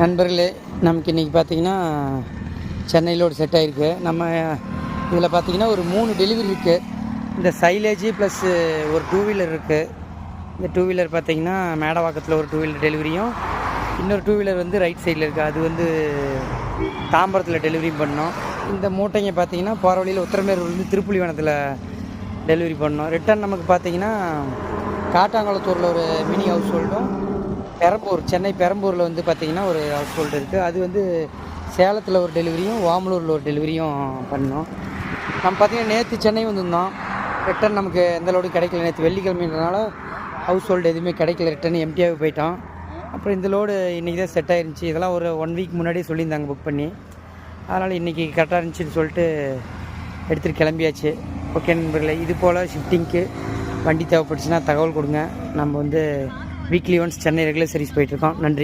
நண்பர்களே, நமக்கு இன்றைக்கி பார்த்திங்கன்னா சென்னையில் ஒரு செட் ஆகிருக்கு. நம்ம இதில் பார்த்திங்கன்னா ஒரு 3 டெலிவரி இருக்குது. இந்த சைலேஜ் ப்ளஸ் ஒரு 2 வீலர் இருக்குது. இந்த 2 வீலர் பார்த்திங்கன்னா மேடவாக்கத்தில் ஒரு 2 வீலர் டெலிவரியும், இன்னொரு 2 வீலர் வந்து ரைட் சைடில் இருக்குது. அது வந்து தாம்பரத்தில் டெலிவரியும் பண்ணோம். இந்த மூட்டைங்க பார்த்திங்கன்னா போகிற வழியில் உத்திரமேரூர்லேருந்து திருப்புலிவனத்தில் டெலிவரி பண்ணோம். ரிட்டர்ன் நமக்கு பார்த்திங்கன்னா காட்டாங்குளத்தூரில் ஒரு மினி ஹவுஸ் ஹோல்டும், சென்னை பெரம்பூரில் வந்து பார்த்திங்கன்னா ஒரு ஹவுஸ் ஹோல்டு இருக்குது. அது வந்து சேலத்தில் ஒரு டெலிவரியும், ஓமலூரில் ஒரு டெலிவரியும் பண்ணோம். நம்ம பார்த்திங்கன்னா நேற்று சென்னை வந்திருந்தோம். ரிட்டன் நமக்கு எந்த லோடும் கிடைக்கல. நேற்று வெள்ளிக்கிழமைன்றனால ஹவுஸ் ஹோல்டு எதுவுமே கிடைக்கல. ரிட்டன் எம்டியாகவே போயிட்டோம். அப்புறம் இந்த லோடு இன்றைக்கி தான் செட் ஆகிருந்துச்சி. இதெல்லாம் ஒரு 1 வீக் முன்னாடியே சொல்லியிருந்தாங்க புக் பண்ணி. அதனால் இன்றைக்கி கரெக்டாக இருந்துச்சுன்னு சொல்லிட்டு எடுத்துகிட்டு கிளம்பியாச்சு. ஓகே நண்பர்களே, இது போல் ஷிஃப்டிங்க்கு வண்டி தேவைப்பட்டுச்சுன்னா தகவல் கொடுங்க. நம்ம வந்து weekly once Chennai regular service போயிட்டுருக்கோம். நன்றி.